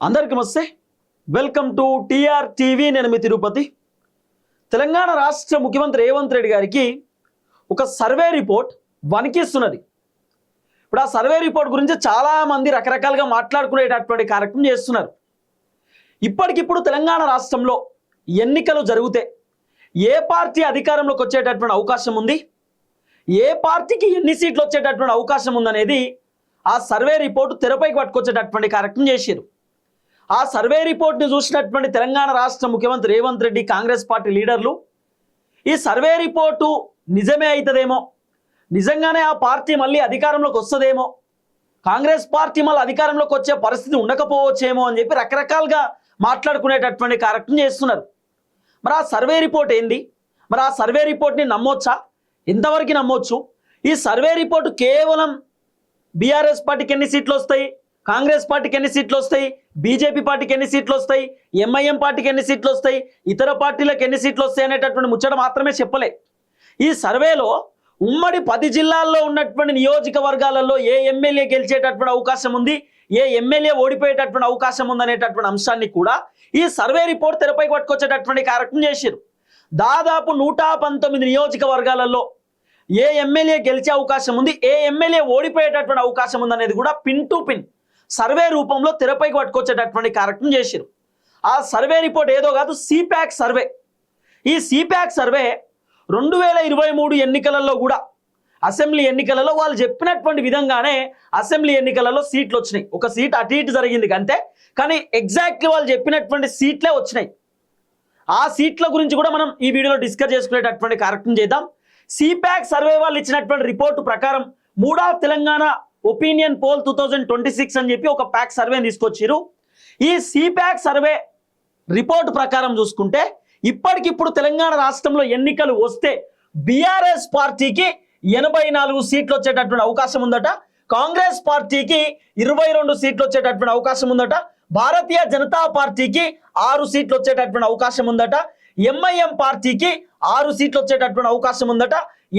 అందరికీ నమస్తే. Welcome to TR TV. నేను మీ తిరుపతి. తెలంగాణ రాష్ట్ర ముఖ్యమంత్రి రేవంత్ రెడ్డి గారికి ఒక సర్వే రిపోర్ట్ వణికిస్తున్నది. ఇప్పుడు ఆ సర్వే రిపోర్ట్ గురించి చాలామంది రకరకాలుగా మాట్లాడుకునేటటువంటి కార్యక్రమం చేస్తున్నారు. ఇప్పటికిప్పుడు తెలంగాణ రాష్ట్రంలో ఎన్నికలు జరిగితే ఏ పార్టీ అధికారంలోకి వచ్చేటటువంటి అవకాశం ఉంది, ఏ పార్టీకి ఎన్ని సీట్లు వచ్చేటటువంటి అవకాశం ఉందనేది ఆ సర్వే రిపోర్టు తెరపైకి పట్టుకొచ్చేటటువంటి కార్యక్రమం చేశారు. ఆ సర్వే రిపోర్ట్ని చూసినటువంటి తెలంగాణ రాష్ట్ర ముఖ్యమంత్రి రేవంత్ రెడ్డి, కాంగ్రెస్ పార్టీ లీడర్లు ఈ సర్వే రిపోర్టు నిజమే అవుతుందేమో, నిజంగానే ఆ పార్టీ మళ్ళీ అధికారంలోకి వస్తుందేమో, కాంగ్రెస్ పార్టీ మళ్ళీ అధికారంలోకి వచ్చే పరిస్థితి ఉండకపోవచ్చేమో అని చెప్పి రకరకాలుగా మాట్లాడుకునేటటువంటి కార్యక్రమం చేస్తున్నారు. మరి ఆ సర్వే రిపోర్ట్ ఏంది? మరి ఆ సర్వే రిపోర్ట్ని నమ్మొచ్చా? ఎంతవరకు నమ్మొచ్చు? ఈ సర్వే రిపోర్టు కేవలం బీఆర్ఎస్ పార్టీకి ఎన్ని సీట్లు వస్తాయి, కాంగ్రెస్ పార్టీకి ఎన్ని సీట్లు వస్తాయి, బీజేపీ పార్టీకి ఎన్ని సీట్లు వస్తాయి, ఎంఐఎం పార్టీకి ఎన్ని సీట్లు వస్తాయి, ఇతర పార్టీలకు ఎన్ని సీట్లు వస్తాయి అనేటటువంటి ముచ్చట మాత్రమే చెప్పలే. ఈ సర్వేలో ఉమ్మడి 10 జిల్లాల్లో ఉన్నటువంటి నియోజకవర్గాలలో ఏ ఎమ్మెల్యే గెలిచేటటువంటి అవకాశం ఉంది, ఏ ఎమ్మెల్యే ఓడిపోయేటటువంటి అవకాశం ఉందనేటటువంటి అంశాన్ని కూడా ఈ సర్వే రిపోర్ట్ తెరపైకి పట్టుకొచ్చేటటువంటి కార్యక్రమం చేశారు. దాదాపు 119 నియోజకవర్గాలలో ఏ ఎమ్మెల్యే గెలిచే అవకాశం ఉంది, ఏ ఎమ్మెల్యే ఓడిపోయేటటువంటి అవకాశం ఉందనేది కూడా పిన్ టు పిన్ సర్వే రూపంలో తెరపైకి పట్టుకొచ్చేటటువంటి కార్యక్రమం చేశారు. ఆ సర్వే రిపోర్ట్ ఏదో కాదు, సిప్యాక్ సర్వే. ఈ సిప్యాక్ సర్వే 2023 ఎన్నికలలో కూడా అసెంబ్లీ ఎన్నికలలో వాళ్ళు చెప్పినటువంటి విధంగానే అసెంబ్లీ ఎన్నికలలో సీట్లు వచ్చినాయి. ఒక సీట్ అటు ఇటు జరిగింది అంతే, కానీ ఎగ్జాక్ట్లీ వాళ్ళు చెప్పినటువంటి సీట్లే వచ్చినాయి. ఆ సీట్ల గురించి కూడా మనం ఈ వీడియోలో డిస్కస్ చేసుకునేటటువంటి కార్యక్రమం చేద్దాం. సిప్యాక్ సర్వే వాళ్ళు ఇచ్చినటువంటి రిపోర్టు ప్రకారం mood of Telangana opinion poll 2026 అని చెప్పి ఒక ప్యాక్ సర్వేని తీసుకొచ్చారు. ఈ సిప్యాక్ సర్వే రిపోర్ట్ ప్రకారం చూసుకుంటే ఇప్పటికిప్పుడు తెలంగాణ రాష్ట్రంలో ఎన్నికలు వస్తే బీఆర్ఎస్ పార్టీకి 84 సీట్లు వచ్చేటటువంటి అవకాశం ఉందట, కాంగ్రెస్ పార్టీకి 22 సీట్లు వచ్చేటటువంటి అవకాశం ఉందట, భారతీయ జనతా పార్టీకి 6 సీట్లు వచ్చేటటువంటి అవకాశం ఉందట, ఎంఐఎం పార్టీకి 6 సీట్లు వచ్చేటటువంటి అవకాశం ఉందట,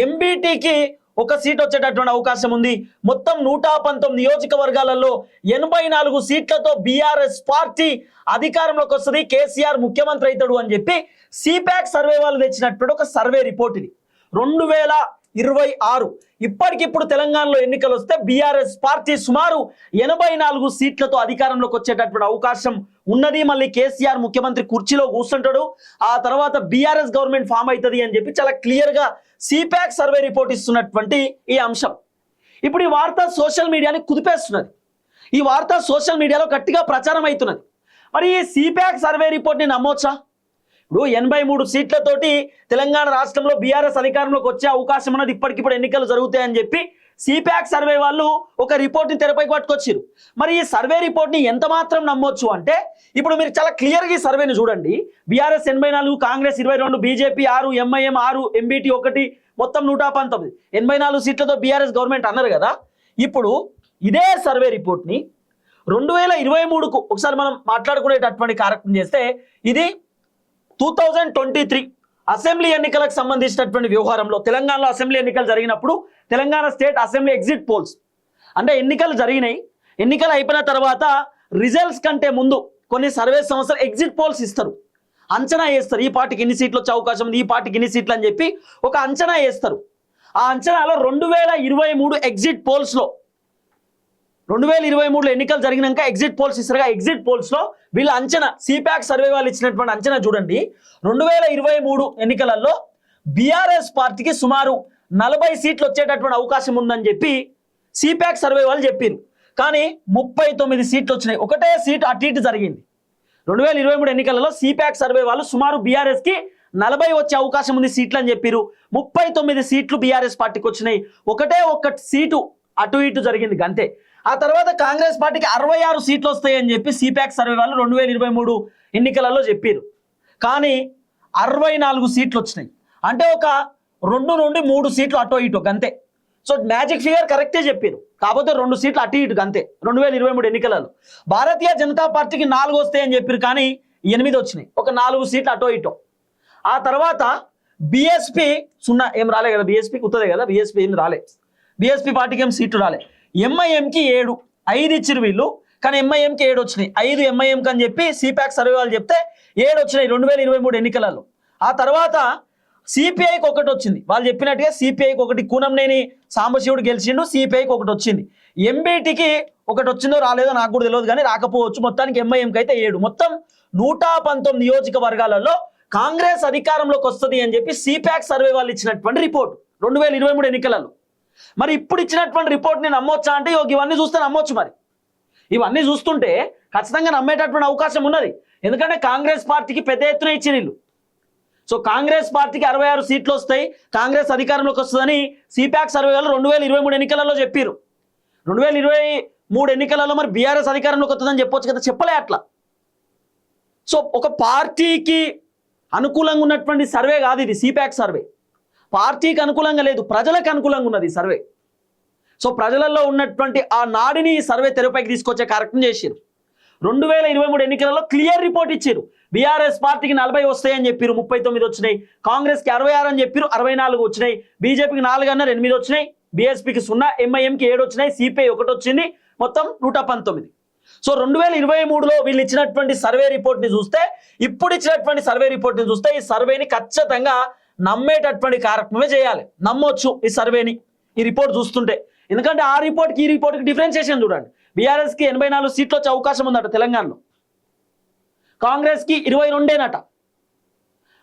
ఎంబీటీకి 1 సీట్ వచ్చేటటువంటి అవకాశం ఉంది. మొత్తం 119 నియోజకవర్గాలలో 84 సీట్లతో బీఆర్ఎస్ పార్టీ అధికారంలోకి వస్తుంది, కేసీఆర్ ముఖ్యమంత్రి అవుతాడు అని చెప్పి సిప్యాక్ సర్వే వాళ్ళు తెచ్చినటువంటి ఒక సర్వే రిపోర్ట్ ఇది. 2026 ఇప్పటికిప్పుడు తెలంగాణలో ఎన్నికలు వస్తే బీఆర్ఎస్ పార్టీ సుమారు 84 సీట్లతో అధికారంలోకి వచ్చేటటువంటి అవకాశం ఉన్నది. మళ్ళీ కేసీఆర్ ముఖ్యమంత్రి కుర్చీలో కూర్చుంటాడు, ఆ తర్వాత బీఆర్ఎస్ గవర్నమెంట్ ఫామ్ అవుతుంది అని చెప్పి చాలా క్లియర్గా సిప్యాక్ సర్వే రిపోర్ట్ ఇస్తున్నటువంటి ఈ అంశం. ఇప్పుడు ఈ వార్త సోషల్ మీడియాని కుదిపేస్తున్నది. ఈ వార్త సోషల్ మీడియాలో గట్టిగా ప్రచారం అవుతున్నది. మరి ఈ సిప్యాక్ సర్వే రిపోర్ట్ని నమ్మొచ్చా? ఇప్పుడు 83 సీట్లతోటి తెలంగాణ రాష్ట్రంలో బీఆర్ఎస్ అధికారంలోకి వచ్చే అవకాశం ఉన్నది, ఇప్పటికిప్పుడు ఎన్నికలు జరుగుతాయని చెప్పి సిప్యాక్ సర్వే వాళ్ళు ఒక రిపోర్ట్ని తెరపైకి పట్టుకొచ్చారు. మరి ఈ సర్వే రిపోర్ట్ని ఎంత మాత్రం నమ్మొచ్చు అంటే, ఇప్పుడు మీరు చాలా క్లియర్గా ఈ సర్వేని చూడండి. BRS 84, Congress 22, BJP 6, MIM 6, MBT 1, మొత్తం 119, 84 సీట్లతో బీఆర్ఎస్ గవర్నమెంట్ అన్నారు కదా. ఇప్పుడు ఇదే సర్వే రిపోర్ట్ని 2023కు ఒకసారి మనం మాట్లాడుకునేటటువంటి కార్యక్రమం చేస్తే, ఇది 2023 అసెంబ్లీ ఎన్నికలకు సంబంధించినటువంటి వ్యవహారంలో తెలంగాణలో అసెంబ్లీ ఎన్నికలు జరిగినప్పుడు Telangana state assembly exit polls అంటే ఎన్నికలు జరిగినాయి, ఎన్నికలు అయిపోయిన తర్వాత రిజల్ట్స్ కంటే ముందు కొన్ని సర్వే సంస్థలు ఎగ్జిట్ పోల్స్ ఇస్తారు, అంచనా వేస్తారు. ఈ పార్టీకి ఎన్ని సీట్లు వచ్చే అవకాశం ఉంది, ఈ పార్టీకి ఎన్ని సీట్లు అని చెప్పి ఒక అంచనా వేస్తారు. ఆ అంచనాలో 2023 ఎగ్జిట్ పోల్స్లో 2023లో ఎన్నికలు జరిగినాక ఎగ్జిట్ పోల్స్ ఇస్తారుగా, ఎగ్జిట్ పోల్స్లో వీళ్ళ అంచనా, సిప్యాక్ సర్వే వాళ్ళు ఇచ్చినటువంటి అంచనా చూడండి. 2023 ఎన్నికలలో బీఆర్ఎస్ పార్టీకి సుమారు 40 సీట్లు వచ్చేటటువంటి అవకాశం ఉందని చెప్పి సిప్యాక్ సర్వే వాళ్ళు చెప్పారు. కానీ 39 సీట్లు వచ్చినాయి, ఒకటే సీట్ అటు ఇటు జరిగింది. 2023 ఎన్నికలలో సిప్యాక్ సర్వే వాళ్ళు సుమారు బీఆర్ఎస్కి 40 వచ్చే అవకాశం ఉంది సీట్లు అని చెప్పారు. 39 సీట్లు బీఆర్ఎస్ పార్టీకి వచ్చినాయి, ఒకటే ఒక్క సీటు అటు ఇటు జరిగింది అంతే. ఆ తర్వాత కాంగ్రెస్ పార్టీకి 66 సీట్లు వస్తాయని చెప్పి సిప్యాక్ సర్వే వాళ్ళు 2023 ఎన్నికలలో చెప్పారు. కానీ 64 సీట్లు వచ్చినాయి, అంటే ఒక 2 నుండి 3 సీట్లు అటో ఇటు అంతే. సో మ్యాజిక్ ఫిగర్ కరెక్టే చెప్పారు, కాకపోతే 2 సీట్లు అటు ఇటు అంతే. 2023 ఎన్నికలలో భారతీయ జనతా పార్టీకి 4 వస్తాయని చెప్పారు, కానీ 8 వచ్చినాయి, ఒక 4 సీట్లు అటో ఇటో. ఆ తర్వాత బీఎస్పీ 0 ఏం రాలే కదా, బీఎస్పీకి ఉత్తదే కదా, బీఎస్పీ ఏం రాలే, బీఎస్పీ పార్టీకి ఏం సీట్లు రాలే. ఎంఐఎంకి 7, 5 ఇచ్చిరు వీళ్ళు, కానీ ఎంఐఎంకి 7 వచ్చినాయి. 5 ఎంఐఎంకి అని చెప్పి సిపాక్ సర్వే వాళ్ళు చెప్తే 7 వచ్చినాయి 2023 ఎన్నికలలో. ఆ తర్వాత సిపిఐకి 1 వచ్చింది. వాళ్ళు చెప్పినట్టుగా సిపిఐకి 1, కూనంనేని సాంబశివుడు గెలిచిండు, సిపిఐకి 1 వచ్చింది. ఎంబీటీకి 1 వచ్చిందో రాలేదో నాకు కూడా తెలియదు, కానీ రాకపోవచ్చు. మొత్తానికి ఎంఐఎంకి అయితే 7. మొత్తం 119 నియోజకవర్గాలలో కాంగ్రెస్ అధికారంలోకి వస్తుంది అని చెప్పి సిపాక్ సర్వే వాళ్ళు ఇచ్చినటువంటి రిపోర్ట్ 2023 ఎన్నికలలో. మరి ఇప్పుడు ఇచ్చినటువంటి రిపోర్ట్ నేను నమ్మొచ్చా అంటే ఇవన్నీ చూస్తే నమ్మొచ్చు. మరి ఇవన్నీ చూస్తుంటే ఖచ్చితంగా నమ్మేటటువంటి అవకాశం ఉన్నది. ఎందుకంటే కాంగ్రెస్ పార్టీకి పెద్ద ఎత్తున ఇచ్చిన వీళ్ళు. సో కాంగ్రెస్ పార్టీకి 66 సీట్లు వస్తాయి, కాంగ్రెస్ అధికారంలోకి వస్తుందని సిపాక్ సర్వే వాళ్ళు 2023 ఎన్నికలలో చెప్పారు. 2023 ఎన్నికలలో మరి బీఆర్ఎస్ అధికారంలోకి వస్తుందని చెప్పొచ్చు కదా, చెప్పలే అట్లా. సో ఒక పార్టీకి అనుకూలంగా ఉన్నటువంటి సర్వే కాదు ఇది. సిపాక్ సర్వే పార్టీకి అనుకూలంగా లేదు, ప్రజలకు అనుకూలంగా ఉన్నది సర్వే. సో ప్రజలలో ఉన్నటువంటి ఆ నాడిని సర్వే తెరపైకి తీసుకొచ్చే కార్యక్రమం చేశారు. 2023 ఎన్నికలలో క్లియర్ రిపోర్ట్ ఇచ్చారు. బీఆర్ఎస్ పార్టీకి 40 వస్తాయని చెప్పారు, 39 వచ్చినాయి. కాంగ్రెస్కి 66 అని చెప్పారు, 64 వచ్చినాయి. బీజేపీకి 4 అన్నారు, 8 వచ్చినాయి. బీఎస్పీకి 0, ఎంఐఎంకి 7 వచ్చినాయి, సిపిఐ 1 వచ్చింది. మొత్తం 119. సో 2023లో వీళ్ళు ఇచ్చినటువంటి సర్వే రిపోర్ట్ని చూస్తే, ఇప్పుడు ఇచ్చినటువంటి సర్వే రిపోర్ట్ని చూస్తే ఈ సర్వేని ఖచ్చితంగా నమ్మేటటువంటి కార్యక్రమమే చేయాలి. నమ్మొచ్చు ఈ సర్వేని, ఈ రిపోర్ట్ చూస్తుంటే. ఎందుకంటే ఆ రిపోర్ట్కి ఈ రిపోర్ట్కి డిఫరెన్షియేషన్ చూడండి. బీఆర్ఎస్కి 84 సీట్లు వచ్చే అవకాశం ఉందట తెలంగాణలో, కాంగ్రెస్కి 22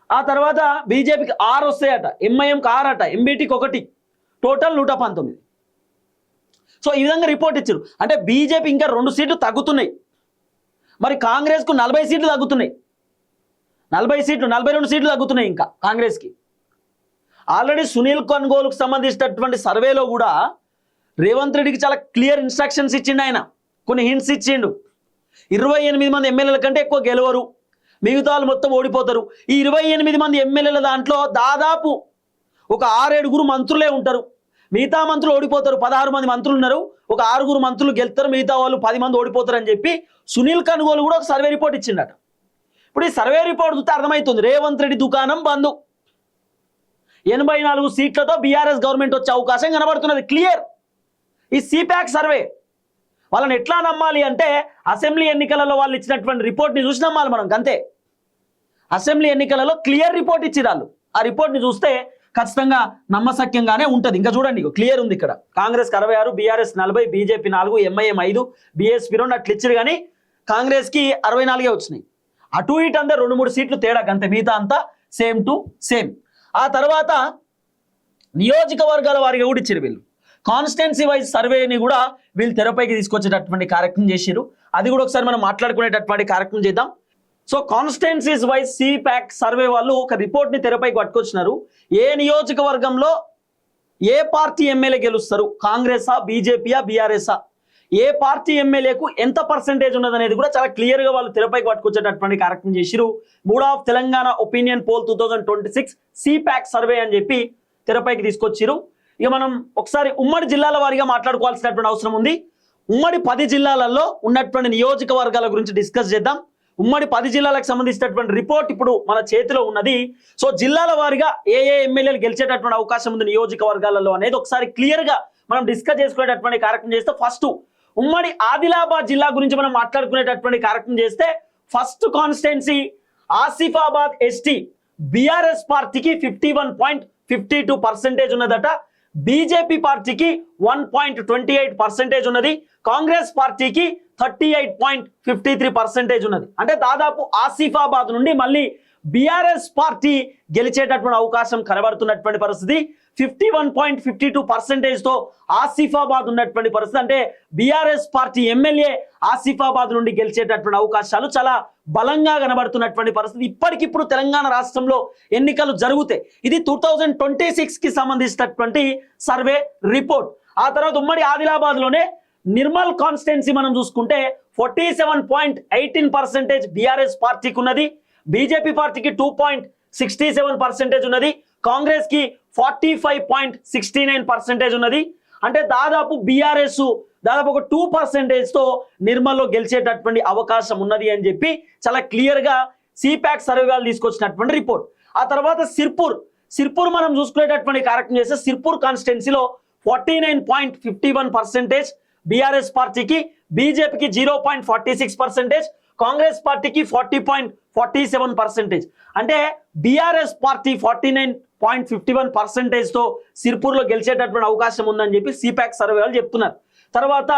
ఆ తర్వాత బీజేపీకి 6 వస్తాయట, ఎంఐఎంకి 6 అట, ఎంబీటీకి 1, టోటల్ 119. సో ఈ విధంగా రిపోర్ట్ ఇచ్చారు. అంటే బీజేపీ ఇంకా 2 సీట్లు తగ్గుతున్నాయి, మరి కాంగ్రెస్కు 40 సీట్లు తగ్గుతున్నాయి. 40 సీట్లు 42 సీట్లు తగ్గుతున్నాయి ఇంకా కాంగ్రెస్కి. ఆల్రెడీ సునీల్ కన్గోలుకు సంబంధించినటువంటి సర్వేలో కూడా రేవంత్ రెడ్డికి చాలా క్లియర్ ఇన్స్ట్రక్షన్స్ ఇచ్చిండు. ఆయన కొన్ని హింట్స్ ఇచ్చిండు. 28 మంది ఎమ్మెల్యేల కంటే ఎక్కువ గెలవరు, మిగతా వాళ్ళు మొత్తం ఓడిపోతారు. ఈ 28 మంది ఎమ్మెల్యేల దాంట్లో దాదాపు ఒక 6-7 మంత్రులే ఉంటారు, మిగతా మంత్రులు ఓడిపోతారు. 16 మంది మంత్రులు ఉన్నారు, ఒక 6 మంత్రులు గెలుస్తారు, మిగతా వాళ్ళు 10 మంది ఓడిపోతారు అని చెప్పి సునీల్ కన్గోలు కూడా ఒక సర్వే రిపోర్ట్ ఇచ్చిండట. ఇప్పుడు ఈ సర్వే రిపోర్ట్ చూస్తే అర్థమవుతుంది, రేవంత్ రెడ్డి దుకాణం బంధు. 84 సీట్లతో బీఆర్ఎస్ గవర్నమెంట్ వచ్చే అవకాశం కనబడుతున్నది క్లియర్. ఈ సిపాక్ సర్వే వాళ్ళని ఎట్లా నమ్మాలి అంటే, అసెంబ్లీ ఎన్నికలలో వాళ్ళు ఇచ్చినటువంటి రిపోర్ట్ని చూసి నమ్మాలి మనం, అంతే. అసెంబ్లీ ఎన్నికలలో క్లియర్ రిపోర్ట్ ఇచ్చి వాళ్ళు, ఆ రిపోర్ట్ని చూస్తే ఖచ్చితంగా నమ్మశక్యంగానే ఉంటుంది. ఇంకా చూడండి, క్లియర్ ఉంది ఇక్కడ. కాంగ్రెస్కి 66, బీఆర్ఎస్ 40, బీజేపీ 4, ఎంఐఎం 5, బీఎస్పీ 2 అట్లా ఇచ్చారు. కానీ కాంగ్రెస్కి 64 వచ్చినాయి. అటు ఇటు అంతా 2-3 సీట్లు తేడా, అంతే. మిగతా అంతా సేమ్ టు సేమ్. ఆ తర్వాత నియోజకవర్గాల వారిగా కూడా ఇచ్చారు వీళ్ళు. కాన్స్టిట్యున్సీ వైజ్ సర్వేని కూడా వీళ్ళు తెరపైకి తీసుకొచ్చేటటువంటి కార్యక్రమం చేశారు. అది కూడా ఒకసారి మనం మాట్లాడుకునేటటువంటి కార్యక్రమం చేద్దాం. So constituencies wise CPEC survey వాళ్ళు ఒక రిపోర్ట్ని తెరపైకి పట్టుకొచ్చినారు. ఏ నియోజకవర్గంలో ఏ పార్టీ ఎమ్మెల్యే గెలుస్తారు, కాంగ్రెసా, బీజేపీయా, బీఆర్ఎస్ఆ, ఏ పార్టీ ఎమ్మెల్యేకు ఎంత పర్సెంటేజ్ ఉన్నదనేది కూడా చాలా క్లియర్గా వాళ్ళు తెరపైకి పట్టుకొచ్చేటటువంటి కార్యక్రమం చేసిరు. Mood of Telangana opinion poll 2026 సిపాక్ సర్వే అని చెప్పి తెరపైకి తీసుకొచ్చిరు. ఇక మనం ఒకసారి ఉమ్మడి జిల్లాల వారీగా మాట్లాడుకోవాల్సినటువంటి అవసరం ఉంది. ఉమ్మడి 10 జిల్లాలలో ఉన్నటువంటి నియోజకవర్గాల గురించి డిస్కస్ చేద్దాం. ఉమ్మడి 10 జిల్లాలకు సంబంధించినటువంటి రిపోర్ట్ ఇప్పుడు మన చేతిలో ఉన్నది. సో జిల్లాల వారీగా ఏ ఎమ్మెల్యేలు గెలిచేటటువంటి అవకాశం ఉంది నియోజకవర్గాలలో అనేది ఒకసారి క్లియర్గా మనం డిస్కస్ చేసుకునేటటువంటి కార్యక్రమం చేస్తే, ఫస్ట్ ఉమ్మడి ఆదిలాబాద్ జిల్లా గురించి మనం మాట్లాడుకునేటటువంటి కార్యక్రమం చేస్తే, first constituency Asifabad ST BRS పార్టీకి 51.52% ఉన్నదట, బీజేపీ పార్టీకి 1.28% ఉన్నది, కాంగ్రెస్ పార్టీకి 38.53% ఉన్నది. అంటే దాదాపు ఆసిఫాబాద్ నుండి మళ్ళీ బీఆర్ఎస్ పార్టీ గెలిచేటటువంటి అవకాశం కనబడుతున్నటువంటి పరిస్థితి. 51.52%తో ఆసిఫాబాద్ ఉన్నటువంటి పరిస్థితి. అంటే బీఆర్ఎస్ పార్టీ ఎమ్మెల్యే ఆసిఫాబాద్ నుండి గెలిచేటటువంటి అవకాశాలు చాలా బలంగా కనబడుతున్నటువంటి పరిస్థితి. ఇప్పటికిప్పుడు తెలంగాణ రాష్ట్రంలో ఎన్నికలు జరుగుతాయి. ఇది 2026కి సంబంధించినటువంటి సర్వే రిపోర్ట్. ఆ తర్వాత ఉమ్మడి ఆదిలాబాద్లోనే నిర్మల్ కాన్స్టిట్యున్సీ మనం చూసుకుంటే 47.18% బీఆర్ఎస్ పార్టీకి ఉన్నది, బీజేపీ పార్టీకి 2.67% ఉన్నది, కాంగ్రెస్ కి 45.69% ఉన్నది. అంటే దాదాపు బీఆర్ఎస్ దాదాపు ఒక 2%తో నిర్మల్లో గెలిచేటటువంటి అవకాశం ఉన్నది అని చెప్పి చాలా క్లియర్గా సిపాక్ సర్వే వాళ్ళు తీసుకొచ్చినటువంటి రిపోర్ట్. ఆ తర్వాత సిర్పూర్ మనం చూసుకునేటటువంటి కార్యక్రమం చేస్తే, సిర్పూర్ కాన్స్టిట్యున్సీలో 49.51% బీఆర్ఎస్ పార్టీకి, బీజేపీకి 0.46%, కాంగ్రెస్ పార్టీకి 40.47%. అంటే బీఆర్ఎస్ పార్టీ 49.51%తో సిర్పూర్లో గెలిచేటటువంటి అవకాశం ఉందని చెప్పి సిపాక్ సర్వే వాళ్ళు చెప్తున్నారు. తర్వాత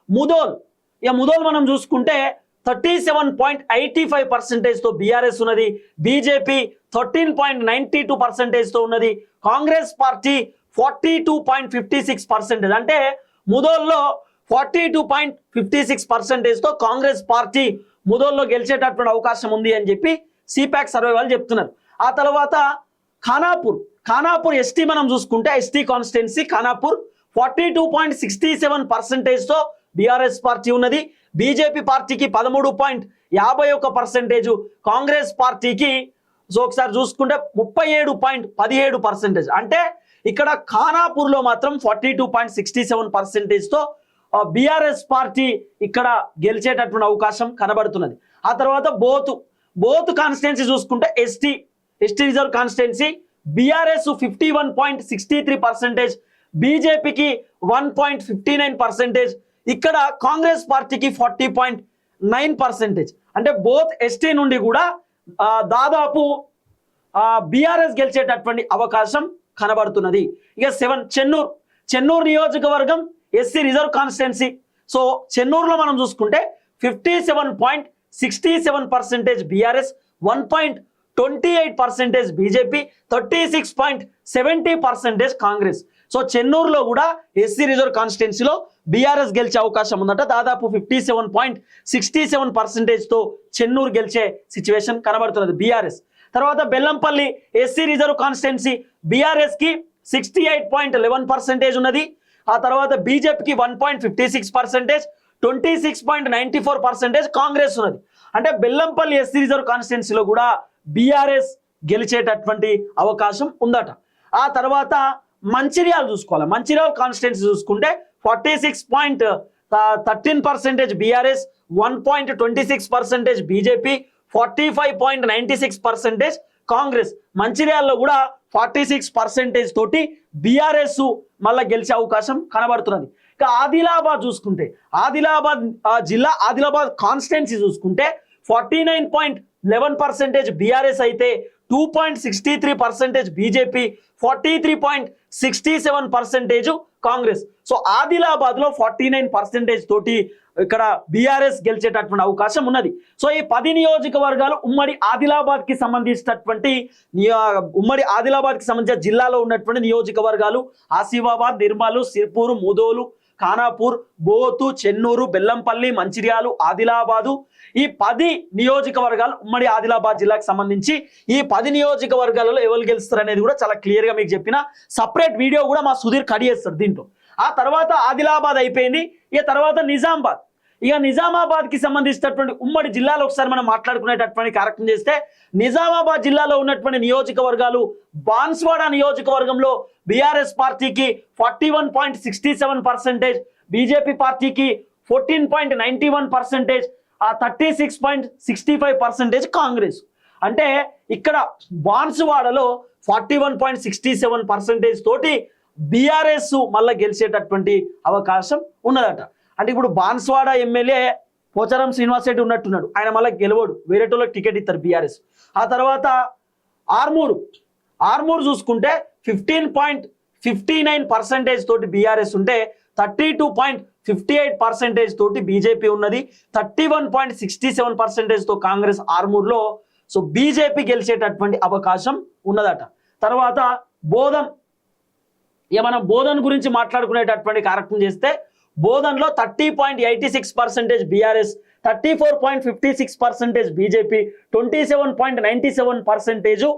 ముదోల్ మనం చూసుకుంటే 37.85%తో బీఆర్ఎస్ ఉన్నది, బీజేపీ 13.92%తో ఉన్నది, కాంగ్రెస్ పార్టీ 42.56%. అంటే ముదోల్లో 42.56%తో కాంగ్రెస్ పార్టీ ముదోల్లో గెలిచేటటువంటి అవకాశం ఉంది అని చెప్పి సిపాక్ సర్వే వాళ్ళు చెప్తున్నారు. ఆ తర్వాత ఖానాపూర్ ఎస్టీ మనం చూసుకుంటే ఎస్టీ కాన్స్టిట్యున్సీ ఖానాపూర్ 42.67%తో బీఆర్ఎస్ పార్టీ ఉన్నది, బీజేపీ పార్టీకి 13.51%, కాంగ్రెస్ పార్టీకి ఒకసారి చూసుకుంటే 37.17%. అంటే ఇక్కడ ఖానాపూర్లో మాత్రం 42.67%తో బీఆర్ఎస్ పార్టీ ఇక్కడ గెలిచేటటువంటి అవకాశం కనబడుతున్నది. ఆ తర్వాత బోత్ కాన్స్టిట్యున్సీ చూసుకుంటే ఎస్టీ రిజర్వ్ కాన్స్టిట్యున్సీ బీఆర్ఎస్ 51.63%, బీజేపీకి 1.59%, ఇక్కడ కాంగ్రెస్ పార్టీకి 40.9%. అంటే బోత్ ఎస్టీ నుండి కూడా దాదాపు బీఆర్ఎస్ గెలిచేటటువంటి అవకాశం కనబడుతున్నది. ఇక 7 చెన్నూరు నియోజకవర్గం ఎస్సీ రిజర్వ్ కాన్స్టిట్యున్సీ. సో చెన్నూరులో మనం చూసుకుంటే 57.67% బీఆర్ఎస్, 1.28% బీజేపీ, 36.70% కాంగ్రెస్. సో చెన్నూరులో కూడా ఎస్సీ రిజర్వ్ కాన్స్టిట్యున్సీలో బీఆర్ఎస్ గెలిచే అవకాశం ఉందట. దాదాపు 57.67%తో చెన్నూరు గెలిచే సిచ్యువేషన్ కనబడుతున్నది బీఆర్ఎస్. తర్వాత బెల్లంపల్లి ఎస్సీ రిజర్వ్ కాన్స్టిట్యున్సీ బీఆర్ఎస్కి 68.11% ఉన్నది. ఆ తర్వాత బీజేపీకి 1.56%, 26.94% కాంగ్రెస్ ఉన్నది. అంటే బెల్లంపల్లి ఎస్సీ రిజర్వ్ కాన్స్టిట్యున్సీలో కూడా బీఆర్ఎస్ గెలిచేటటువంటి అవకాశం ఉందట. ఆ తర్వాత మంచిర్యాల చూసుకోవాలి. మంచిర్యాల కాన్స్టిట్యున్సీ చూసుకుంటే 46.13% బీఆర్ఎస్, 1.26% బీజేపీ, 45.96% కాంగ్రెస్. మంచిర్యాలలో కూడా 46% తోటి బీఆర్ఎస్ మళ్ళీ గెలిచే అవకాశం కనబడుతున్నది. ఇక ఆదిలాబాద్ చూసుకుంటే ఆదిలాబాద్ కాన్స్టిట్యున్సీ చూసుకుంటే 49.11% బీఆర్ఎస్ అయితే 2.63% బీజేపీ, 43.67% కాంగ్రెస్. సో ఆదిలాబాద్లో 49% తోటి ఇక్కడ బీఆర్ఎస్ గెలిచేటటువంటి అవకాశం ఉన్నది. సో ఈ 10 నియోజకవర్గాలు ఉమ్మడి ఆదిలాబాద్కి సంబంధించిన జిల్లాలో ఉన్నటువంటి నియోజకవర్గాలు ఆసిఫాబాద్, నిర్మల్, సిర్పూర్, ముదోలు, ఖానాపూర్, బోతు, చెన్నూరు, బెల్లంపల్లి, మంచిర్యాలు, ఆదిలాబాదు. ఈ 10 నియోజకవర్గాలు ఉమ్మడి ఆదిలాబాద్ జిల్లాకు సంబంధించి ఈ 10 నియోజకవర్గాలలో ఎవరు గెలుస్తారు అనేది కూడా చాలా క్లియర్గా మీకు చెప్పిన సపరేట్ వీడియో కూడా మా సుధీర్ కడి చేస్తారు దీంట్లో. ఆ తర్వాత ఆదిలాబాద్ అయిపోయింది. ఇక తర్వాత నిజామాబాద్కి సంబంధించినటువంటి ఉమ్మడి జిల్లాలో ఒకసారి మనం మాట్లాడుకునేటటువంటి కార్యక్రమం చేస్తే నిజామాబాద్ జిల్లాలో ఉన్నటువంటి నియోజకవర్గాలు బాన్స్వాడ నియోజకవర్గంలో బీఆర్ఎస్ పార్టీకి 41.67%, బీజేపీ పార్టీకి 14.91%, 36.65% కాంగ్రెస్. అంటే ఇక్కడ బాన్స్వాడలో 41.67% తోటి బీఆర్ఎస్ మళ్ళీ గెలిచేటటువంటి అవకాశం ఉన్నదట. అంటే ఇప్పుడు బాన్స్వాడ ఎమ్మెల్యే పోచారం శ్రీనివాస్ రెడ్డి ఉన్నట్టున్నాడు, ఆయన మళ్ళీ గెలవడు, వేరేటోళ్ళకి టికెట్ ఇస్తారు బీఆర్ఎస్. ఆ తర్వాత ఆర్మూర్ చూసుకుంటే 15.59% తోటి బీఆర్ఎస్ ఉంటే 32.58% తోటి బీజేపీ ఉన్నది, 31.67%తో కాంగ్రెస్ ఆర్మూర్లో. సో బీజేపీ గెలిచేటటువంటి అవకాశం ఉన్నదట. తర్వాత మనం బోధన్ గురించి మాట్లాడుకునేటటువంటి కార్యక్రమం చేస్తే బోధన్లో 30.86% బీఆర్ఎస్, 34.56% బీజేపీ, 27.97%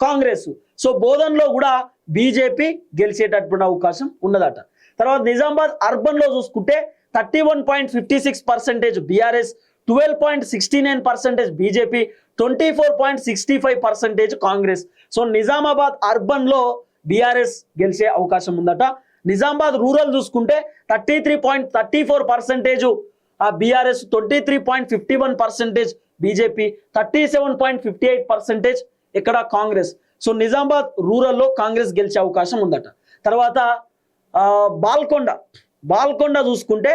కాంగ్రెస్. సో బోధన్లో కూడా బీజేపీ గెలిచేటటువంటి అవకాశం ఉన్నదట. తర్వాత నిజామాబాద్ అర్బన్లో చూసుకుంటే 31.56% BRS, 12.69% BJP, 24.65% Congress. So Nizamabad అర్బన్లో బీఆర్ఎస్ గెలిచే అవకాశం ఉందట. నిజామాబాద్ రూరల్ చూసుకుంటే 33.34% బీఆర్ఎస్, 23.51% బీజేపీ, 37.58% ఇక్కడ కాంగ్రెస్. సో నిజామాబాద్ రూరల్లో కాంగ్రెస్ గెలిచే అవకాశం ఉందట. తర్వాత బాల్కొండ చూసుకుంటే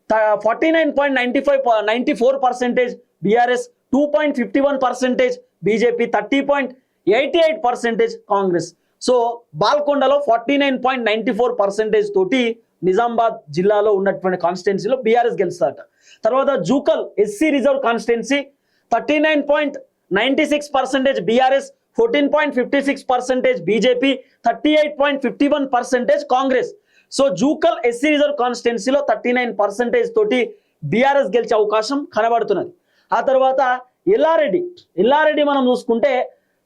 49.94% బీఆర్ఎస్, 2.51% బీజేపీ, 30.88% కాంగ్రెస్. సో బాల్కొండలో 49.94% తోటి నిజామాబాద్ జిల్లాలో ఉన్నటువంటి కాన్స్టిట్యున్సీలో బీఆర్ఎస్ గెలుస్తారట. తర్వాత Jukkal SC reserve constituency 39.96% BRS, 14.56% BJP, 38.51% Congress. So Jukkal SC reserve కాన్స్టిట్యున్సీలో 39% తోటి బీఆర్ఎస్ గెలిచే అవకాశం కనబడుతున్నది. ఆ తర్వాత ఎల్లారెడ్డి మనం చూసుకుంటే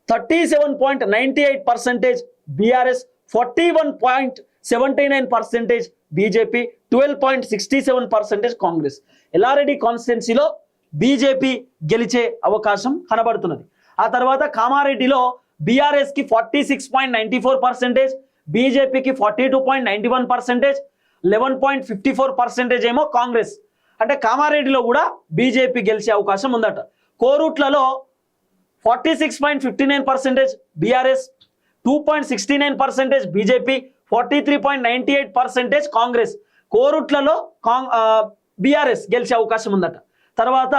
37.98% బీఆర్ఎస్, 41.79% బీజేపీ, 12.67% కాంగ్రెస్. ఎల్లారెడ్డి కాన్స్టిట్యున్సీలో బీజేపీ గెలిచే అవకాశం కనబడుతున్నది. ఆ తర్వాత కామారెడ్డిలో బీఆర్ఎస్కి 46.94%, బీజేపీకి 42.91%, 11.54% ఏమో కాంగ్రెస్. అంటే కామారెడ్డిలో కూడా బీజేపీ గెలిచే అవకాశం ఉందట. కోరుట్లలో 46.59% బీఆర్ఎస్, 2.69% బీజేపీ, 43.98% కాంగ్రెస్. కోరుట్లలో బీఆర్ఎస్ గెలిచే అవకాశం ఉందట. తర్వాత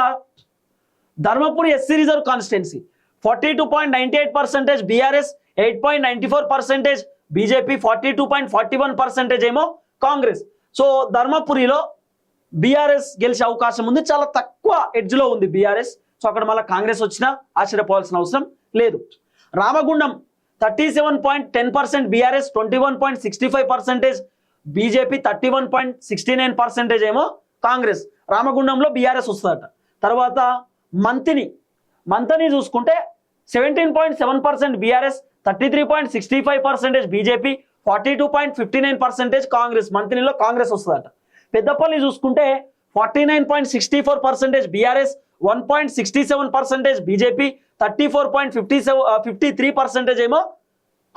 Dharmapuri SC reserve constituency 42.98% BRS, 8.94% BJP, 42.41% ఏమో కాంగ్రెస్. సో ధర్మపురిలో బీఆర్ఎస్ గెలిచే అవకాశం ఉంది. చాలా తక్కువ ఎడ్జ్లో ఉంది బీఆర్ఎస్. సో అక్కడ మళ్ళీ కాంగ్రెస్ వచ్చినా ఆశ్చర్యపోవాల్సిన అవసరం లేదు. రామగుండం 37.10% బీఆర్ఎస్, 21.65% బీజేపీ, 31.69% ఏమో కాంగ్రెస్. రామగుండంలో బీఆర్ఎస్ వస్తుందట. తర్వాత మంతని చూసుకుంటే 17.7% బీఆర్ఎస్, 33.65% బీజేపీ, 42.59% కాంగ్రెస్. మంత్రిలో కాంగ్రెస్ వస్తుందట. పెద్దపల్లి చూసుకుంటే 49.64% బీఆర్ఎస్, 1.67% బీజేపీ, 34.53% ఏమో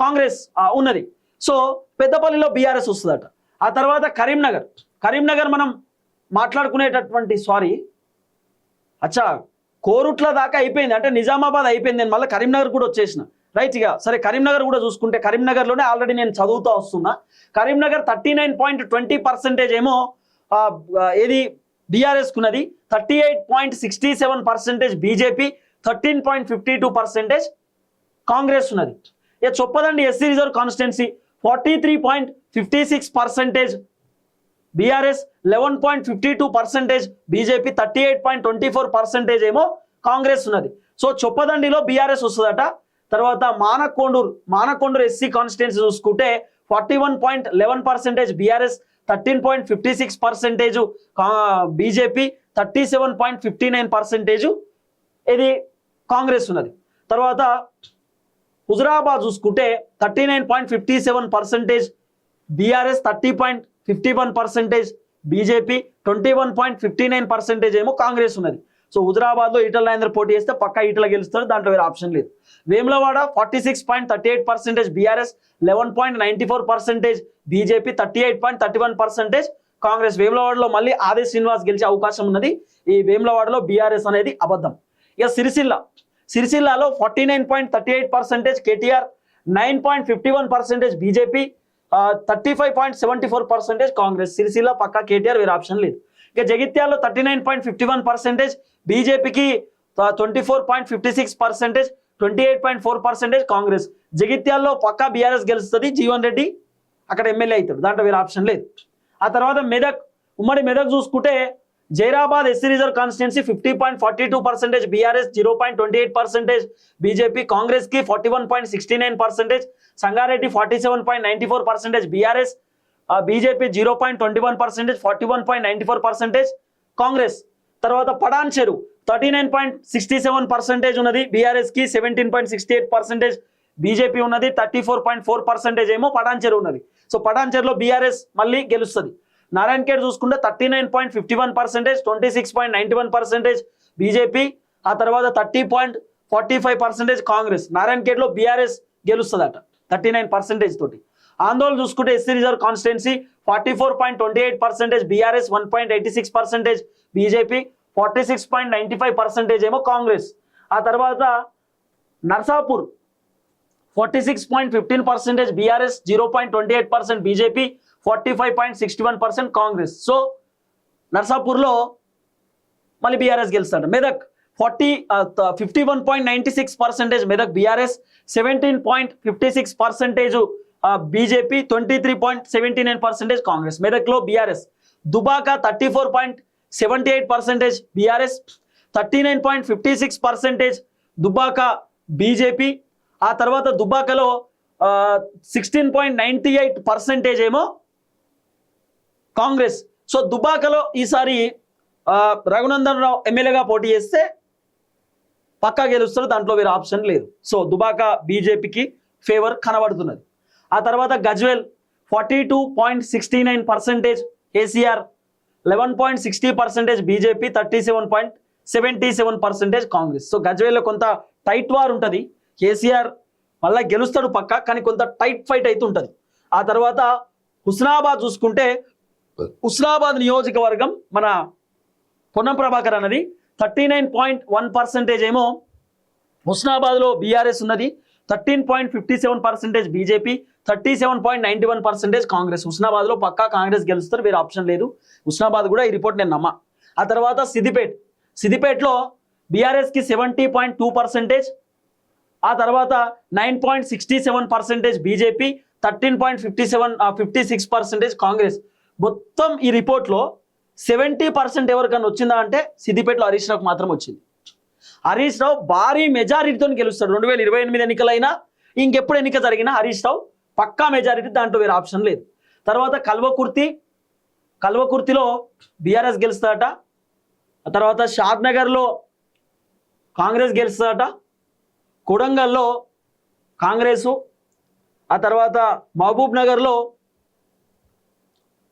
కాంగ్రెస్ ఉన్నది. సో పెద్దపల్లిలో బీఆర్ఎస్ వస్తుందట. ఆ తర్వాత కరీంనగర్ మనం మాట్లాడుకునేటటువంటి కోరుట్ల దాకా అయిపోయింది. అంటే నిజామాబాద్ అయిపోయింది, నేను మళ్ళీ కరీంనగర్ కూడా వచ్చేసిన. రైట్, ఇక సరే కరీంనగర్ కూడా చూసుకుంటే కరీంనగర్లోనే ఆల్రెడీ నేను చదువుతూ వస్తున్నా. కరీంనగర్ 39.20% ఏమో ఏది బీఆర్ఎస్కు ఉన్నది, 38.67% బీజేపీ, 13.52% కాంగ్రెస్ ఉన్నది. ఇక Choppadandi SC reserve constituency 43.56% BRS, 11.52% BJP, 38.24% ఏమో కాంగ్రెస్ ఉన్నది. సో చొప్పదండిలో బీఆర్ఎస్ వస్తుందట. తర్వాత మానకొండూరు ఎస్సీ కాన్స్టిట్యున్సీ చూసుకుంటే 41.11% బీఆర్ఎస్, 13.56% బీజేపీ, 37.59% ఇది కాంగ్రెస్ ఉన్నది. తర్వాత హుజురాబాద్ చూసుకుంటే 39.57% బీఆర్ఎస్, 30.51% బీజేపీ, 21.59% ఏమో కాంగ్రెస్ ఉన్నది. సో హుజురాబాద్లో ఈటల రాజేందర్ పోటీ చేస్తే పక్కా ఈటల గెలుస్తారు, దాంట్లో వేరే ఆప్షన్ లేదు. Vemulawada 46.38% BRS, 11.94% BJP, 38.31% Congress. వేములవాడలో మళ్ళీ ఆది శ్రీనివాస్ గెలిచే అవకాశం ఉన్నది. ఈ వేములవాడలో బీఆర్ఎస్ అనేది అబద్ధం. ఇక సిరిసిల్లాలో 49.38% కేటీఆర్, 9.51% బీజేపీ, 35.74% కాంగ్రెస్. సిరిసిల్ల పక్కా కేటీఆర్, వేరే ఆప్షన్ లేదు. ఇక జగిత్యాల్లో 39.51% బీజేపీకి, 24.56%, 28.4% కాంగ్రెస్. జగిత్యాల్లో పక్కా బీఆర్ఎస్ గెలుస్తుంది, జీవన్ రెడ్డి అక్కడ ఎమ్మెల్యే అవుతాడు, దాంట్లో వేరే ఆప్షన్ లేదు. ఆ తర్వాత ఉమ్మడి మెదక్ చూసుకుంటే Zaheerabad SC reserve constituency 50.42% BRS, 0.28% BJP, కాంగ్రెస్కి 41.69%, సంగారెడ్డి 47.94% బీఆర్ఎస్, బీజేపీ 0.21%, 41.94% కాంగ్రెస్. తర్వాత పడాన్ చెరు 39.67% ఉన్నది బీఆర్ఎస్కి, 17.68% బీజేపీ ఉన్నది, 34.4% ఏమో పడాన్ చెరు ఉన్నది. సో పడాన్ చెరులో బీఆర్ఎస్ మళ్ళీ గెలుస్తుంది. నారాయణఖేడ్ చూసుకుంటే 39.51%, 26.91% బీజేపీ, ఆ తర్వాత 30.45% కాంగ్రెస్. నారాయణఖేడ్లో బీఆర్ఎస్ గెలుస్తుందట 39% తోటి. ఆందోళన చూసుకుంటే SC reserve constituency 44.28% BRS, 1.86% BJP, 46.95% ఏమో కాంగ్రెస్. ఆ తర్వాత Narsapur 46.15% BRS, 0.28% BJP, 45.61% Congress. So నర్సాపూర్లో మళ్ళీ బీఆర్ఎస్ గెలుస్తాడు. Medak 51.96% Medak BRS, 17.56% BJP, 23.79% Congress. మెదక్లో BRS. Dubbaka 34.78% BRS, 39.56% Dubbaka BJP. ఆ తర్వాత దుబాకలో 16.98% ఏమో కాంగ్రెస్. సో దుబాకలో ఈసారి రఘునందన్ రావు ఎమ్మెల్యేగా పోటీ చేస్తే పక్కా గెలుస్తారు, దాంట్లో వేరే ఆప్షన్ లేదు. సో దుబాక బీజేపీకి ఫేవర్ కనబడుతున్నది. ఆ తర్వాత గజ్వేల్ 42.69% కేసీఆర్, 11.60% బీజేపీ, 37.77% కాంగ్రెస్. సో గజ్వేల్లో కొంత టైట్ వార్ ఉంటుంది. కేసీఆర్ మళ్ళీ గెలుస్తాడు పక్కా, కానీ కొంత టైట్ ఫైట్ అయితే ఉంటుంది. ఆ తర్వాత హుస్నాబాద్ చూసుకుంటే హుస్నాబాద్ నియోజకవర్గం మన పొన్నం ప్రభాకర్ అన్నది 39.1% ఏమో హుస్నాబాద్లో బీఆర్ఎస్ ఉన్నది, 13.57% బీజేపీ, 37.91% కాంగ్రెస్. హుస్నాబాద్లో పక్కా కాంగ్రెస్ గెలుస్తారు, వేరే ఆప్షన్ లేదు. హుస్నాబాద్ కూడా ఈ రిపోర్ట్ నేను నమ్మా. ఆ తర్వాత సిద్దిపేటలో బీఆర్ఎస్కి 70.2%, ఆ తర్వాత 9.67% బీజేపీ, 13.56% కాంగ్రెస్. మొత్తం ఈ రిపోర్ట్లో 70% ఎవరికన్నా వచ్చిందా అంటే సిద్దిపేటలో హరీష్ రావుకి మాత్రం వచ్చింది. హరీష్ రావు భారీ మెజారిటీతో గెలుస్తాడు. 2028 ఎన్నికలైనా ఇంకెప్పుడు ఎన్నిక జరిగినా హరీష్ రావు పక్కా మెజారిటీ, దాంట్లో వేరే ఆప్షన్ లేదు. తర్వాత కల్వకుర్తిలో బీఆర్ఎస్ గెలుస్తాడట. ఆ తర్వాత షాద్నగర్లో కాంగ్రెస్ గెలుస్తాడట. కొడంగల్లో కాంగ్రెసు. ఆ తర్వాత మహబూబ్ నగర్లో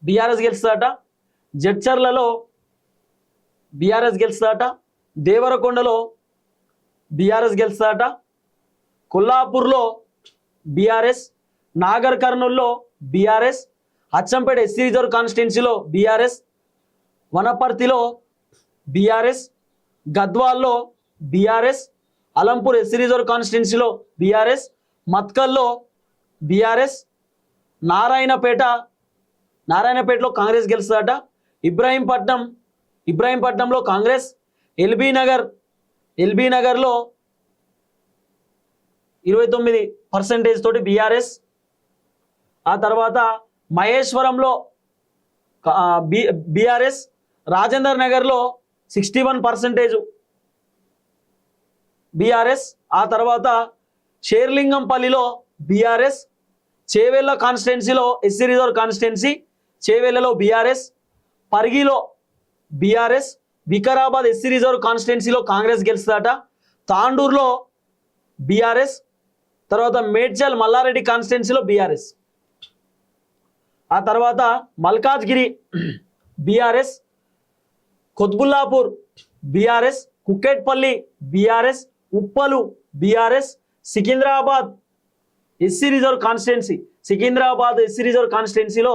బీఆర్ఎస్ గెలుస్తాడట. జడ్చర్లలో బీఆర్ఎస్ గెలుస్తాడట. దేవరకొండలో బీఆర్ఎస్ గెలుస్తాడట. కొల్లాపూర్లో బీఆర్ఎస్, నాగర్ కర్నూల్లో బీఆర్ఎస్, అచ్చంపేట ఎస్సీ రిజర్వ్ కాన్స్టిట్యున్సీలో బీఆర్ఎస్, వనపర్తిలో బీఆర్ఎస్, గద్వాల్లో బీఆర్ఎస్, అలంపూర్ ఎస్సీ రిజర్వ్ కాన్స్టిట్యున్సీలో బీఆర్ఎస్, మత్కల్లో బీఆర్ఎస్, నారాయణపేటలో కాంగ్రెస్ గెలుస్తాడట. ఇబ్రాహీంపట్నంలో కాంగ్రెస్, ఎల్బీ నగర్లో 29% తోటి బీఆర్ఎస్. ఆ తర్వాత మహేశ్వరంలో బీఆర్ఎస్, రాజేందర్ నగర్లో 61% బీఆర్ఎస్. ఆ తర్వాత షేర్లింగంపల్లిలో బీఆర్ఎస్, చేవెళ్ళ కాన్స్టిట్యున్సీలో ఎస్సీ రిజర్వ్ కాన్స్టిట్యున్సీ, చేవెళ్ళలో బీఆర్ఎస్, పరిగిలో బీఆర్ఎస్, వికారాబాద్ ఎస్సీ రిజర్వ్ కాన్స్టిట్యున్సీలో కాంగ్రెస్ గెలుస్తాడట. తాండూరులో బీఆర్ఎస్, తర్వాత మేడ్చల్ మల్లారెడ్డి కాన్స్టిట్యున్సీలో బీఆర్ఎస్. ఆ తర్వాత Malkajgiri BRS, Quthbullapur BRS, Kukatpally BRS, Uppal BRS, Secunderabad SC reserve కాన్స్టిట్యున్సీలో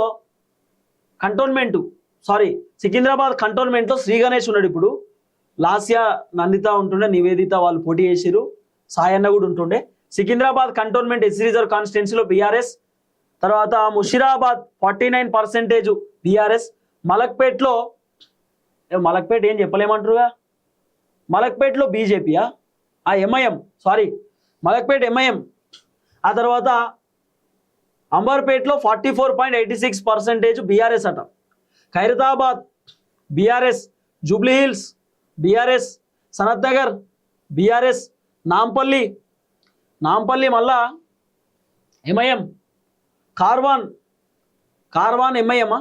సికింద్రాబాద్ కంటోన్మెంట్లో శ్రీ గణేష్ ఉన్నాడు. ఇప్పుడు లాస్యా నందిత ఉంటుండే, నివేదిత వాళ్ళు పోటీ చేసిరు, సాయన్న కూడా ఉంటుండే. సికింద్రాబాద్ కంటోన్మెంట్ ఎస్సీ రిజర్వ్ కాన్స్టిట్యున్సీలో బీఆర్ఎస్. తర్వాత ముషిరాబాద్ 49% బీఆర్ఎస్. మలక్పేట్ ఏం చెప్పలేమంటారుగా, మలక్పేట్లో బీజేపీయా మలక్పేట్ ఎంఐఎం. ఆ తర్వాత అంబర్పేట్లో 44.86% బీఆర్ఎస్ అట. Khairatabad BRS, Jubilee Hills BRS, Sanath Nagar BRS, Nampally మళ్ళా MIM, Karwan MIM,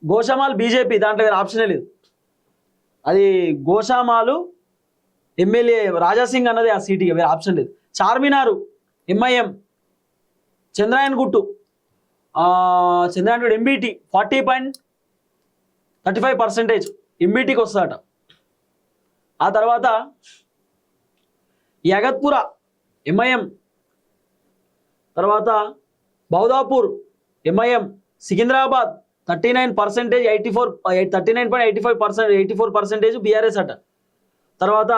Goshamahal BJP, దాంట్లో వేరే ఆప్షనే లేదు. అది గోషామాలు ఎమ్మెల్యే రాజాసింగ్ అన్నది ఆ సీటుకి, వేరే ఆప్షన్ లేదు. చార్మినారు ఎంఐఎం, చంద్రాయన్గుట్టు ఎంబీటీ 40.35% ఎంబీటీకి వస్తుందట. ఆ తర్వాత యగత్పుర ఎంఐఎం, తర్వాత బౌదాపూర్ ఎంఐఎం, సికింద్రాబాద్ 39%, 84% బీఆర్ఎస్ అట. తర్వాత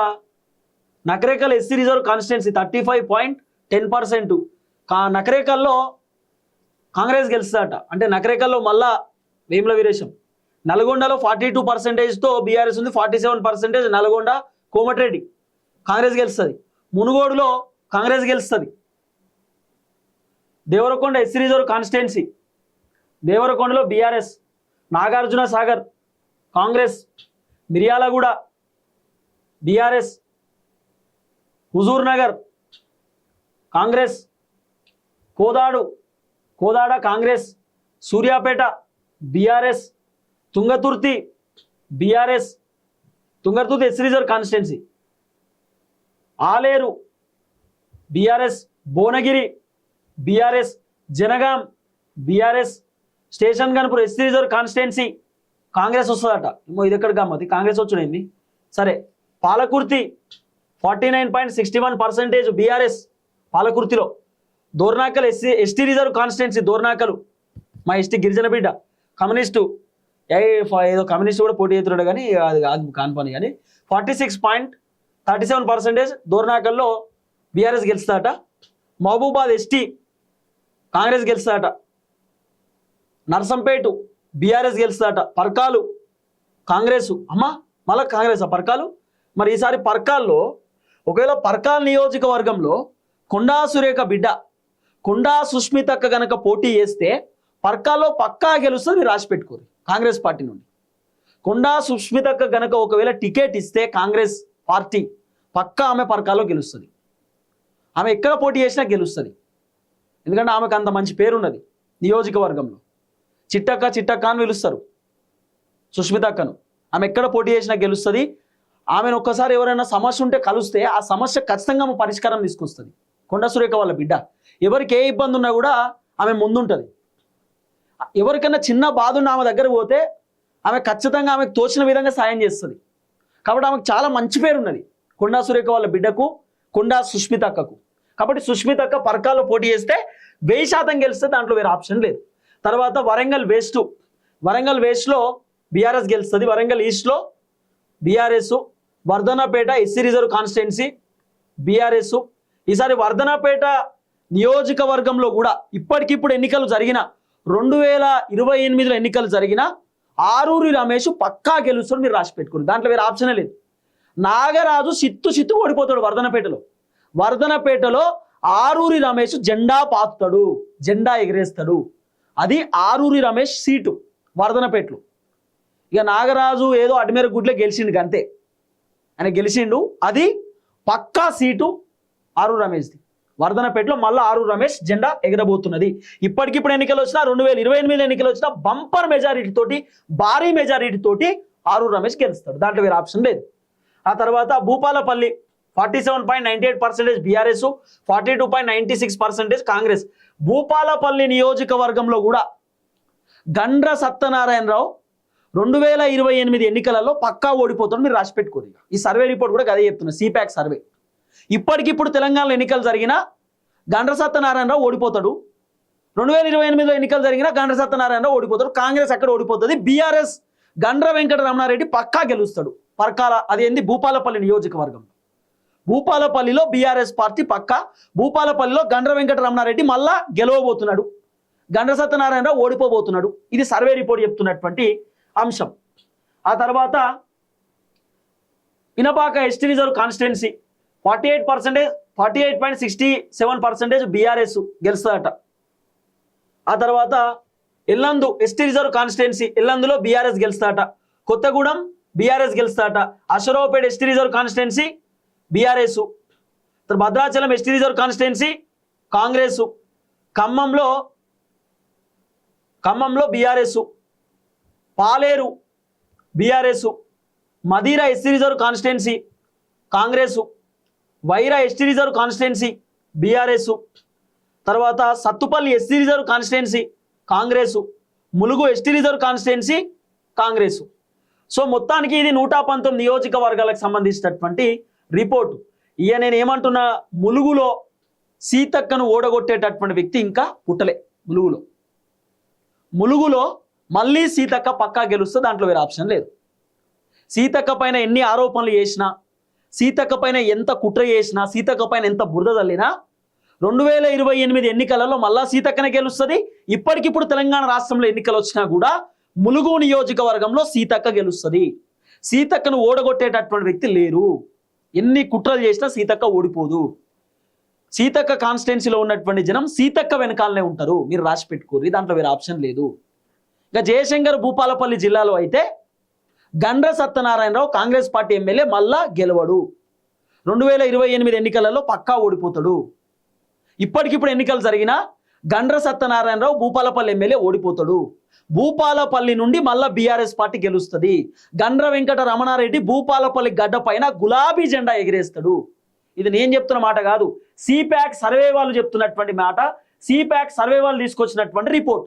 నకరేకల్ ఎస్సీ రిజర్వ్ కాన్స్టిట్యున్సీ 35.10%, నకరేకల్లో కాంగ్రెస్ గెలుస్తుందట. అంటే నకరేకల్లో మళ్ళా వేముల వీరేశం. నల్గొండలో 42%తో బీఆర్ఎస్ ఉంది, 47% నల్గొండ కోమటిరెడ్డి కాంగ్రెస్ గెలుస్తుంది. మునుగోడులో కాంగ్రెస్ గెలుస్తుంది. దేవరకొండ ఎస్సీ రిజర్వ్ కాన్స్టిట్యున్సీ, దేవరకొండలో BRS. Nagarjuna Sagar Congress. Miryalaguda BRS. Huzur Nagar Congress. Kodad Congress. Suryapet BRS. Thungathurthi BRS, Thungathurthi SC reserve constituency. Aler BRS. Bhuvanagiri BRS. Jangaon BRS. Station Ghanpur SC reserve constituency Congress వస్తుందట. ఇది ఎక్కడ గమ్మతి, కాంగ్రెస్ వచ్చుడైంది. సరే, పాలకుర్తి 49.61% బీఆర్ఎస్ పాలకుర్తిలో. Dornakal ST reserve constituency, Dornakal మా ఎస్టీ గిరిజన బిడ్డ, కమ్యూనిస్టు. ఏదో కమ్యూనిస్ట్ కూడా పోటీ చేస్తున్నాడు కానీ అది కాదు కాన్పని. కానీ 46.37% దోర్నాకల్లో బీఆర్ఎస్ గెలుస్తాడట. మహబూబాద్ ఎస్టీ కాంగ్రెస్ గెలుస్తాడట. నర్సంపేట బీఆర్ఎస్ గెలుస్తాడట. పర్కాలు కాంగ్రెస్. అమ్మా మళ్ళా కాంగ్రెస్ పర్కాలు. మరి ఈసారి పర్కాల్లో ఒకవేళ పర్కాల్ నియోజకవర్గంలో కొండా సురేఖ బిడ్డ కొండా సుష్మితక్క గనక పోటీ చేస్తే పర్కాల్లో పక్కా గెలుస్తుంది. మీరు రాసి పెట్టుకోరు కాంగ్రెస్ పార్టీ నుండి. కొండా సుష్మితక్క గనక ఒకవేళ టికెట్ ఇస్తే కాంగ్రెస్ పార్టీ పక్కా ఆమె పర్కాల్లో గెలుస్తుంది. ఆమె ఎక్కడ పోటీ చేసినా గెలుస్తుంది. ఎందుకంటే ఆమెకు అంత మంచి పేరున్నది నియోజకవర్గంలో. చిట్టక్క అని పిలుస్తారు సుష్మితక్కను. ఆమె ఎక్కడ పోటీ చేసినా గెలుస్తుంది. ఆమెను ఒక్కసారి ఎవరైనా సమస్య ఉంటే కలిస్తే ఆ సమస్య ఖచ్చితంగా ఆమె పరిష్కారం తీసుకొస్తుంది. కొండా సురేఖ వాళ్ళ బిడ్డ. ఎవరికి ఏ ఇబ్బంది ఉన్నా కూడా ఆమె ముందుంటుంది. ఎవరికైనా చిన్న బాధ ఉన్న ఆమె దగ్గర పోతే ఆమె ఖచ్చితంగా ఆమెకు తోచిన విధంగా సాయం చేస్తుంది. కాబట్టి ఆమెకు చాలా మంచి పేరు ఉన్నది కొండా సురేఖ వాళ్ళ బిడ్డకు, కొండా సుష్మితక్కకు. కాబట్టి సుష్మితక్క పర్కాల్లో పోటీ చేస్తే 1000% గెలిస్తే దాంట్లో వేరే ఆప్షన్ లేదు. తర్వాత వరంగల్ వెస్ట్లో బీఆర్ఎస్ గెలుస్తుంది. వరంగల్ ఈస్ట్లో BRS. Wardhannapet SC reserve constituency BRS. ఈసారి వర్ధనపేట నియోజకవర్గంలో కూడా ఇప్పటికిప్పుడు ఎన్నికలు జరిగిన 2028లో ఎన్నికలు జరిగిన ఆరూరి రమేష్ పక్కా గెలుస్తాడు. మీరు రాసి పెట్టుకోండి, దాంట్లో వేరే ఆప్షనే లేదు. నాగరాజు చిత్తు ఓడిపోతాడు వర్ధనపేటలో ఆరూరి రమేష్ జెండా పాతుతాడు, జెండా ఎగరేస్తాడు. అది ఆరూరి రమేష్ సీటు వర్ధనపేటలో. ఇక నాగరాజు ఏదో అడ్మేర గుడ్లే గెలిచిండు అంతే, ఆయన గెలిచిండు. అది పక్కా సీటు ఆరూరి రమేష్ది. వర్ధనపేటలో మళ్ళీ ఆరూరి రమేష్ జెండా ఎగరబోతున్నది. ఇప్పటికిప్పుడు ఎన్నికలు వచ్చినా 2028 ఎన్నికలు వచ్చినా బంపర్ మెజారిటీతోటి, భారీ మెజారిటీతోటి ఆరూరి రమేష్ గెలుస్తాడు. దాంట్లో వేరే ఆప్షన్ లేదు. ఆ తర్వాత భూపాలపల్లి 47.98% బీఆర్ఎస్, 42.96% కాంగ్రెస్. భూపాలపల్లి నియోజకవర్గంలో కూడా గండ్ర సత్యనారాయణరావు 2028 ఎన్నికలలో పక్కా ఓడిపోతాడు. మీరు రాసి పెట్టుకోరు. ఈ సర్వే రిపోర్ట్ కూడా అదే చెప్తున్నా, సిపాక్ సర్వే. ఇప్పటికిప్పుడు తెలంగాణలో ఎన్నికలు జరిగినా గండ్ర సత్యనారాయణరావు ఓడిపోతాడు. 2028లో ఎన్నికలు జరిగినా గండ్ర సత్యనారాయణరావు ఓడిపోతాడు. కాంగ్రెస్ అక్కడ ఓడిపోతుంది. బీఆర్ఎస్ గండ్ర వెంకట రమణారెడ్డి పక్కా గెలుస్తాడు. పర్కాల అది ఏంది భూపాలపల్లి నియోజకవర్గంలో. భూపాలపల్లిలో బీఆర్ఎస్ పార్టీ పక్కా. భూపాలపల్లిలో గండ్ర వెంకట రమణారెడ్డి మళ్ళా గెలవబోతున్నాడు. గండ్ర సత్యనారాయణరావు ఓడిపోబోతున్నాడు. ఇది సర్వే రిపోర్ట్ చెప్తున్నటువంటి అంశం. ఆ తర్వాత Pinapaka ST reserve constituency 48.67% BRS గెలుస్తుందట. ఆ తర్వాత ఎల్లందు ఎస్టీ రిజర్వ్ కాన్స్టిట్యున్సీ, ఎల్లందులో బీఆర్ఎస్ గెలుస్తుందట. కొత్తగూడెం బీఆర్ఎస్ గెలుస్తుందట. Aswaraopeta ST reserve constituency BRS. Bhadrachalam ST reserve constituency Congress. ఖమ్మంలో BRS. Paleru BRS. Madhira ST reserve constituency Congress. Wyra ST reserve constituency BRS. తర్వాత Sathupalli ST reserve constituency Congress. Mulugu ST reserve constituency Congress. So మొత్తానికి ఇది 119 నియోజకవర్గాలకు సంబంధించినటువంటి రిపోర్టు. నేను ఏమంటున్నా, ములుగులో సీతక్కను ఓడగొట్టేటటువంటి వ్యక్తి ఇంకా పుట్టలే. ములుగులో మళ్ళీ సీతక్క పక్కా గెలుస్తే దాంట్లో వేరే ఆప్షన్ లేదు. సీతక్క పైన ఎన్ని ఆరోపణలు చేసినా, సీతక్క పైన ఎంత కుట్ర చేసినా, సీతక్క పైన ఎంత బురద తల్లినా 2028 ఎన్నికలలో మళ్ళా సీతక్కనే గెలుస్తుంది. ఇప్పటికిప్పుడు తెలంగాణ రాష్ట్రంలో ఎన్నికలు వచ్చినా కూడా ములుగు నియోజకవర్గంలో సీతక్క గెలుస్తుంది. సీతక్కను ఓడగొట్టేటటువంటి వ్యక్తి లేరు. ఎన్ని కుట్రలు చేసినా సీతక్క ఓడిపోదు. సీతక్క కాన్స్టిట్యున్సీలో ఉన్నటువంటి జనం సీతక్క వెనకాలనే ఉంటారు. మీరు రాసి పెట్టుకోరు, దాంట్లో వేరే ఆప్షన్ లేదు. ఇక జయశంకర్ భూపాలపల్లి జిల్లాలో అయితే గండ్ర సత్యనారాయణరావు కాంగ్రెస్ పార్టీ ఎమ్మెల్యే మళ్ళా గెలవడు. 2028 ఎన్నికలలో పక్కా ఓడిపోతాడు. ఇప్పటికిప్పుడు ఎన్నికలు జరిగినా గండ్ర సత్యనారాయణరావు భూపాలపల్లి ఎమ్మెల్యే ఓడిపోతాడు. భూపాలపల్లి నుండి మళ్ళా బీఆర్ఎస్ పార్టీ గెలుస్తుంది. గండ్ర వెంకట రమణారెడ్డి భూపాలపల్లి గడ్డ పైన గులాబీ జెండా ఎగిరేస్తాడు. ఇది నేను చెప్తున్న మాట కాదు, సిప్యాక్ సర్వే వాళ్ళు చెప్తున్నటువంటి మాట. సిప్యాక్ సర్వే వాళ్ళు తీసుకొచ్చినటువంటి రిపోర్ట్.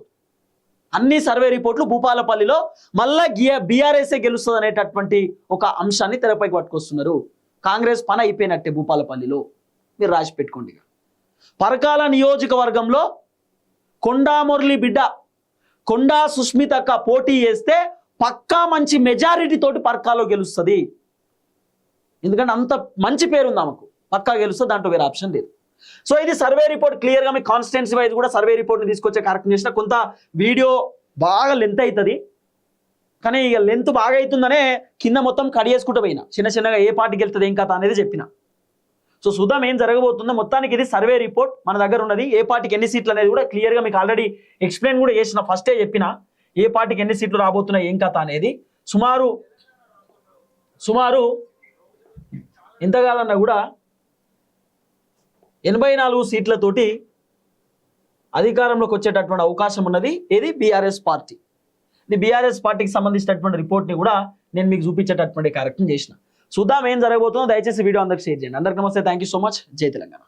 అన్ని సర్వే రిపోర్ట్లు భూపాలపల్లిలో మళ్ళా బీఆర్ఎస్ఏ గెలుస్తుంది అనేటటువంటి ఒక అంశాన్ని తెరపైకి పట్టుకొస్తున్నారు. కాంగ్రెస్ పని అయిపోయినట్టే భూపాలపల్లిలో, మీరు రాసి పెట్టుకోండి. పరకాల నియోజకవర్గంలో కొండా మురళి బిడ్డ కొండా సుస్మితక్క పోటీ చేస్తే పక్కా మంచి మెజారిటీ తోటి పరకాలో గెలుస్తుంది. ఎందుకంటే అంత మంచి పేరుంది ఆమెకు, పక్కా గెలుస్తుంది, దాంట్లో వేరే ఆప్షన్ లేదు. సో ఇది సర్వే రిపోర్ట్. క్లియర్గా మీ కాన్స్టిట్యున్సీ వైజ్ కూడా సర్వే రిపోర్ట్ని తీసుకొచ్చే కార్యక్రమం చేసిన. కొంత వీడియో బాగా లెంత్ అవుతుంది, కానీ ఇక లెంత్ బాగా అవుతుందనే కింద మొత్తం కడిగేసుకుంటూ పోయినా, చిన్న చిన్నగా ఏ పార్టీకి వెళ్తుంది ఏం కథ అనేది చెప్పిన. సో చూద్దాం ఏం జరగబోతుందో. మొత్తానికి ఇది సర్వే రిపోర్ట్ మన దగ్గర ఉన్నది. ఏ పార్టీకి ఎన్ని సీట్లు అనేది కూడా క్లియర్గా మీకు ఆల్రెడీ ఎక్స్ప్లెయిన్ కూడా చేసిన, ఫస్టే చెప్పిన ఏ పార్టీకి ఎన్ని సీట్లు రాబోతున్నాయి ఏం కథ అనేది. సుమారు ఎంత కాదన్నా కూడా 84 సీట్లతోటి అధికారంలోకి వచ్చేటటువంటి అవకాశం ఉన్నది. ఏది బీఆర్ఎస్ పార్టీ. ఇది బీఆర్ఎస్ పార్టీకి సంబంధించినటువంటి రిపోర్ట్ని కూడా నేను మీకు చూపించేటటువంటి కార్యక్రమం చేసిన. చూద్దాం ఏం జరగబోతుందో. దయచేసి వీడియో అందరికి షేర్ చేయండి. అందరికీ నమస్తే, థ్యాంక్ యూ సో మచ్. జై తెలంగాణ.